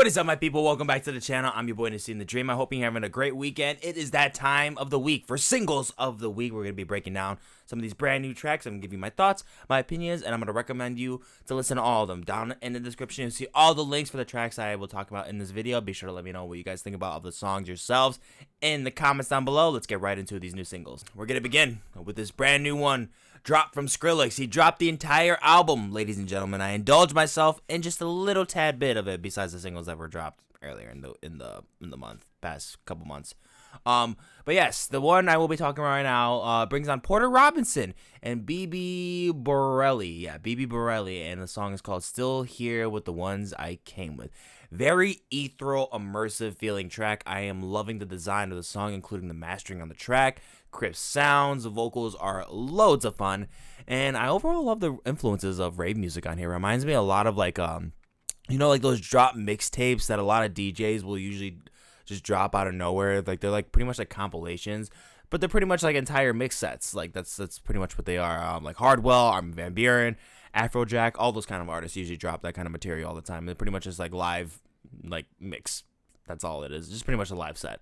What is up, my people? Welcome back to the channel. I'm your boy Nassim the Dream. I hope you're having a great weekend. It is that time of the week for singles of the week. We're going to be breaking down some of these brand new tracks. I'm going to give you my thoughts, my opinions, and I'm going to recommend you to listen to all of them. Down in the description, you'll see all the links for the tracks I will talk about in this video. Be sure to let me know what you guys think about the songs yourselves in the comments down below. Let's get right into these new singles. We're going to begin with this brand new one. Drop from Skrillex. He dropped the entire album, ladies and gentlemen. I indulged myself in just a little tad bit of it, besides the singles that were dropped earlier in the month, past couple months. But yes, the one I will be talking about right now brings on Porter Robinson and Bibi Bourelly. Yeah, Bibi Bourelly, and the song is called "Still Here with the Ones I Came With." Very ethereal, immersive feeling track. I am loving the design of the song, including the mastering on the track. Crisp sounds, the vocals are loads of fun, and I overall love the influences of rave music on here. Reminds me a lot of like like those drop mixtapes that a lot of DJs will usually just drop out of nowhere. Like they're like pretty much like compilations, but they're pretty much like entire mix sets. Like that's pretty much what they are. Like Hardwell, Armin van Buuren, Afrojack, all those kind of artists usually drop that kind of material all the time. They're pretty much just like live, like mix. That's all it is. Just pretty much a live set.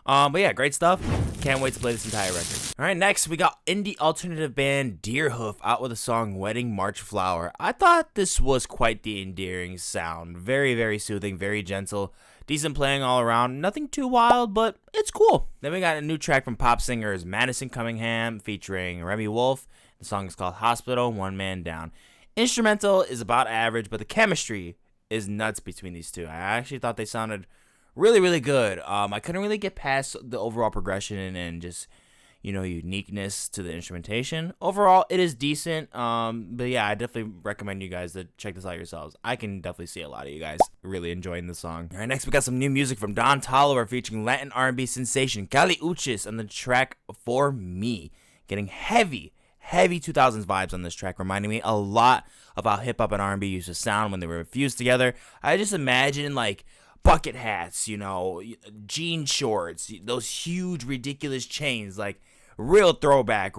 But yeah, great stuff. Can't wait to play this entire record. All right, next we got indie alternative band Deerhoof out with the song Wedding March Flower. I thought this was quite the endearing sound. Very, very soothing, very gentle. Decent playing all around. Nothing too wild, but it's cool. Then we got a new track from pop singers Madison Cunningham featuring Remi. The song is called Hospital, One Man Down. Instrumental is about average, but the chemistry is nuts between these two. I actually thought they sounded really, really good. I couldn't really get past the overall progression and just, uniqueness to the instrumentation. Overall, it is decent. But yeah, I definitely recommend you guys to check this out yourselves. I can definitely see a lot of you guys really enjoying the song. All right, next we got some new music from Toliver featuring Latin R&B sensation Kali Uchis on the track For Me. Getting heavy 2000s vibes on this track, reminding me a lot of how hip-hop and R&B used to sound when they were fused together. I just imagine, like, bucket hats, jean shorts, those huge, ridiculous chains, like, real throwback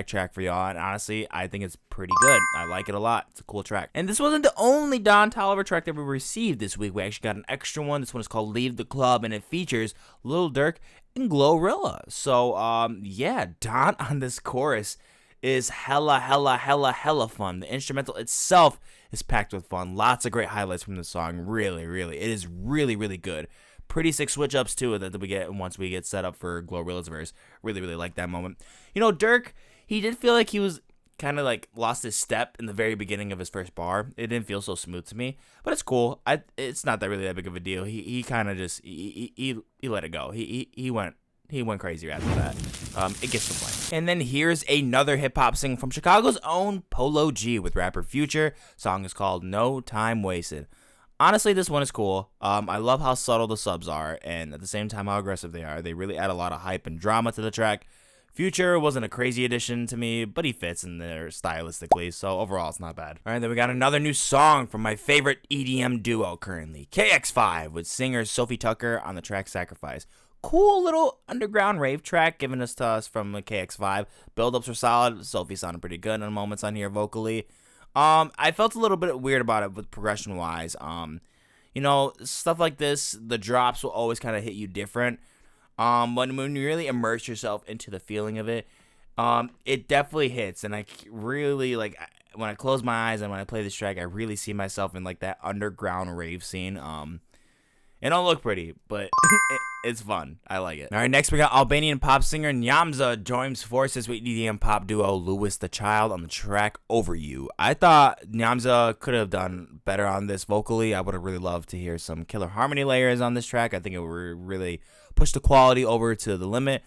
track for y'all, and honestly, I think it's pretty good. I like it a lot. It's a cool track. And this wasn't the only Toliver track that we received this week. We actually got an extra one. This one is called Leave the Club, and it features Lil Durk and GloRilla. So, yeah, Don on this chorus is hella fun. The instrumental itself is packed with fun. Lots of great highlights from the song. Really, it is really good. Pretty sick switch ups too that we get once we get set up for GloRilla's verse. Really like that moment. Durk, he did feel like he was kind of like lost his step in the very beginning of his first bar. It didn't feel so smooth to me, but it's cool. It's not that really that big of a deal. He kind of just he let it go. He went crazy after that. It gets the point. And then here's another hip-hop single from Chicago's own Polo G with rapper Future. Song is called No Time Wasted. Honestly, this one is cool. I love how subtle the subs are, and at the same time how aggressive they are. They really add a lot of hype and drama to the track. Future wasn't a crazy addition to me, but he fits in there stylistically, so overall it's not bad. All right, then we got another new song from my favorite EDM duo currently, KX5, with singer Sofi Tucker on the track Sacrifice. Cool little underground rave track given us to us from the KX5. Build-ups were solid. Sophie sounded pretty good in moments on here vocally. I felt a little bit weird about it with progression-wise. Stuff like this, the drops will always kind of hit you different. But when you really immerse yourself into the feeling of it, it definitely hits. And I really, when I close my eyes and when I play this track, I really see myself in, that underground rave scene. It don't look pretty, but it's fun. I like it. All right, next we got Albanian pop singer Njomza joins forces with EDM pop duo Louis the Child on the track Over You. I thought Njomza could have done better on this vocally. I would have really loved to hear some killer harmony layers on this track. I think it would really push the quality over to the limit.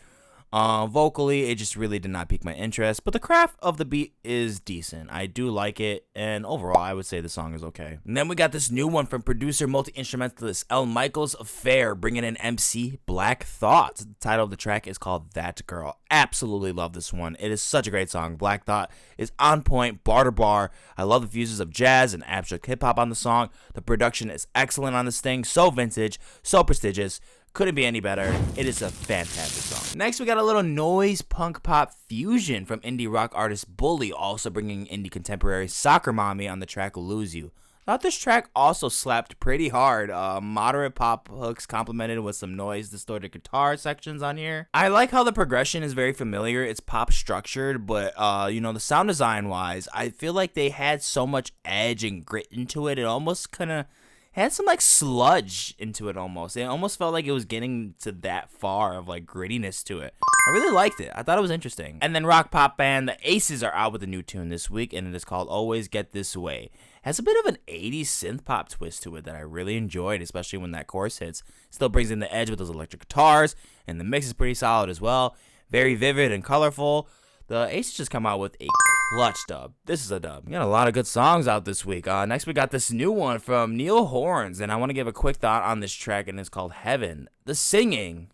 Vocally, it just really did not pique my interest, but the craft of the beat is decent. I do like it, and overall, I would say the song is okay. And then we got this new one from producer, multi-instrumentalist L. Michaels Affair, bringing in MC Black Thought. The title of the track is called That Girl. Absolutely love this one. It is such a great song. Black Thought is on point, bar to bar. I love the fuses of jazz and abstract hip-hop on the song. The production is excellent on this thing, so vintage, so prestigious. Couldn't be any better. It is a fantastic song. Next, we got a little noise punk pop fusion from indie rock artist Bully, also bringing indie contemporary Soccer Mommy on the track Lose You. Thought this track also slapped pretty hard. Moderate pop hooks complemented with some noise distorted guitar sections on here. I like how the progression is very familiar. It's pop structured, but the sound design wise, I feel like they had so much edge and grit into it. It almost kind of had some like sludge into it almost. It almost felt like it was getting to that far of like grittiness to it. I really liked it. I thought it was interesting. And then rock pop band The Aces are out with a new tune this week, and it is called Always Get This Way. Has a bit of an 80s synth pop twist to it that I really enjoyed, especially when that chorus hits. Still brings in the edge with those electric guitars, and the mix is pretty solid as well. Very vivid and colorful. The Aces just come out with a clutch dub. This is a dub. We got a lot of good songs out this week. Next, we got this new one from Niall Horns, and I want to give a quick thought on this track, and it's called Heaven. The singing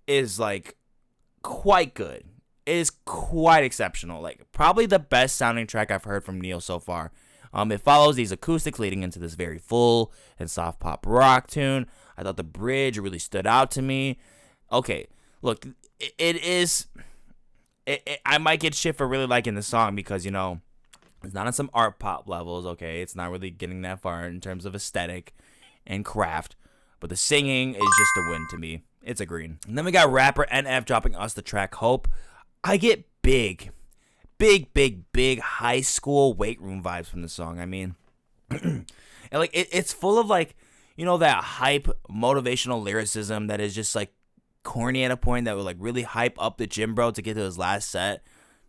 is, like, quite good. It is quite exceptional. Like, probably the best sounding track I've heard from Niall so far. It follows these acoustics leading into this very full and soft pop rock tune. I thought the bridge really stood out to me. Okay, look, I might get shit for really liking the song because, it's not on some art pop levels, okay? It's not really getting that far in terms of aesthetic and craft. But the singing is just a win to me. It's a green. And then we got rapper NF dropping us the track Hope. I get big high school weight room vibes from the song. I mean, and like it's full of like, that hype motivational lyricism that is just like corny at a point that would like really hype up the gym bro to get to his last set.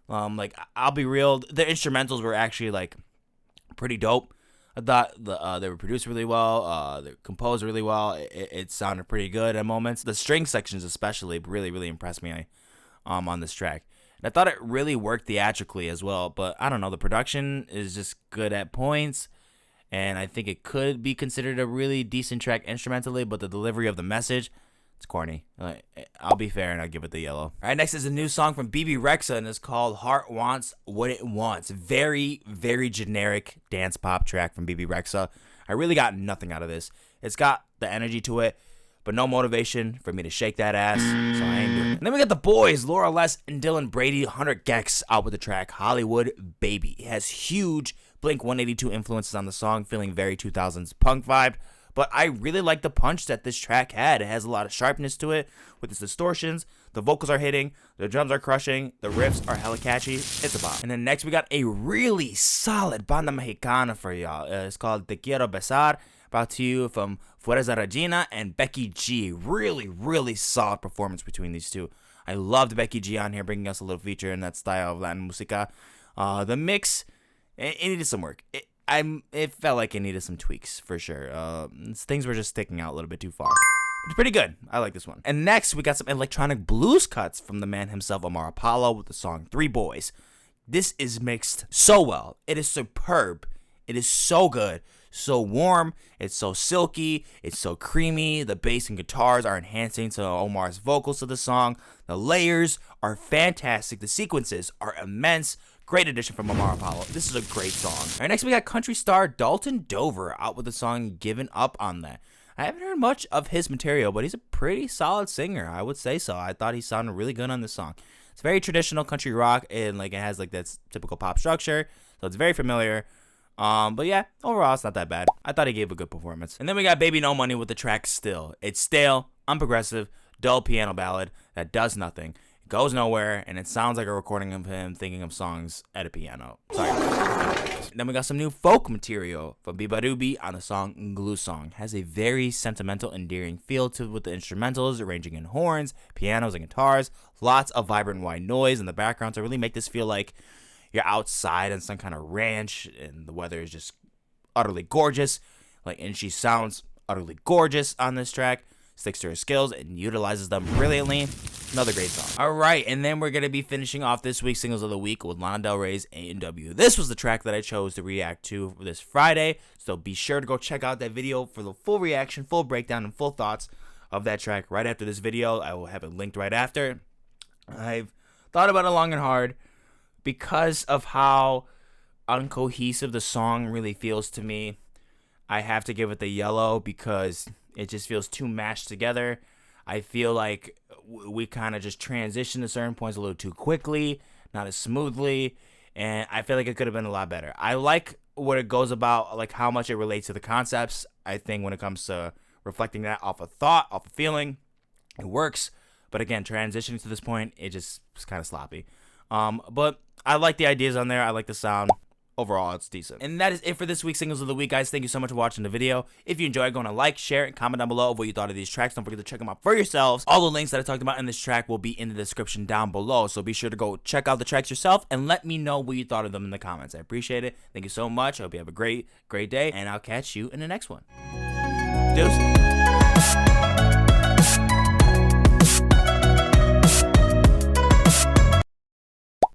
Like I'll be real, the instrumentals were actually like pretty dope. I thought they were produced really well, they're composed really well. It sounded pretty good at moments. The string sections especially really impressed me on this track. And I thought it really worked theatrically as well, but I don't know, the production is just good at points, and I think it could be considered a really decent track instrumentally, but the delivery of the message, it's corny. I'll be fair and I'll give it the yellow. All right, next is a new song from Bibi Rexha, and it's called Heart Wants What It Wants. Very generic dance pop track from Bibi Rexha. I really got nothing out of this. It's got the energy to it, but no motivation for me to shake that ass, so I ain't doing it. And then we got the boys, Laura Les and Dylan Brady, 100 Gecs out with the track Hollywood Baby. It has huge Blink-182 influences on the song, feeling very 2000s punk vibe. But I really like the punch that this track had. It has a lot of sharpness to it with its distortions. The vocals are hitting. The drums are crushing. The riffs are hella catchy. It's a bop. And then next we got a really solid banda mexicana for y'all. It's called Te Quiero Besar. Brought to you from Fuerza Regina and Becky G. Really solid performance between these two. I loved Becky G on here, bringing us a little feature in that style of Latin musica. The mix, it needed some work. It felt like it needed some tweaks for sure. Things were just sticking out a little bit too far. It's pretty good. I like this one. And next, we got some electronic blues cuts from the man himself, Omar Apollo, with the song Three Boys. This is mixed so well. It is superb. It is so good. So warm, it's so silky, it's so creamy. The bass and guitars are enhancing to Omar's vocals to the song. The layers are fantastic. The sequences are immense. Great addition from Omar Apollo. This is a great song. All right, next we got country star Dalton Dover out with the song Given Up on That. I haven't heard much of his material, but he's a pretty solid singer. I would say so. I thought he sounded really good on this song. It's very traditional country rock, and like it has like that typical pop structure, so it's very familiar. But yeah, overall, it's not that bad. I thought he gave a good performance. And then we got Baby No Money with the track Still. It's stale, unprogressive, dull piano ballad that does nothing. It goes nowhere, and it sounds like a recording of him thinking of songs at a piano. Sorry. Then we got some new folk material from beabadoobee on the song Glue Song. Has a very sentimental, endearing feel to it with the instrumentals arranging in horns, pianos, and guitars. Lots of vibrant white noise in the background to really make this feel like you're outside on some kind of ranch and the weather is just utterly gorgeous. And she sounds utterly gorgeous on this track. Sticks to her skills and utilizes them brilliantly. Another great song. All right, and then we're going to be finishing off this week's Singles of the Week with Lana Del Rey's A&W. This was the track that I chose to react to this Friday, so be sure to go check out that video for the full reaction, full breakdown, and full thoughts of that track right after this video. I will have it linked right after. I've thought about it long and hard. Because of how uncohesive the song really feels to me, I have to give it the yellow because it just feels too mashed together. I feel like we kind of just transitioned to certain points a little too quickly, not as smoothly, and I feel like it could have been a lot better. I like what it goes about, like how much it relates to the concepts. I think when it comes to reflecting that off a thought, off a feeling, it works. But again, transitioning to this point, it just was kind of sloppy. But I like the ideas on there. I like the sound. Overall, it's decent. And that is it for this week's Singles of the Week, guys. Thank you so much for watching the video. If you enjoyed, go on like, share, and comment down below of what you thought of these tracks. Don't forget to check them out for yourselves. All the links that I talked about in this track will be in the description down below. So be sure to go check out the tracks yourself and let me know what you thought of them in the comments. I appreciate it. Thank you so much. I hope you have a great day. And I'll catch you in the next one. Deuces.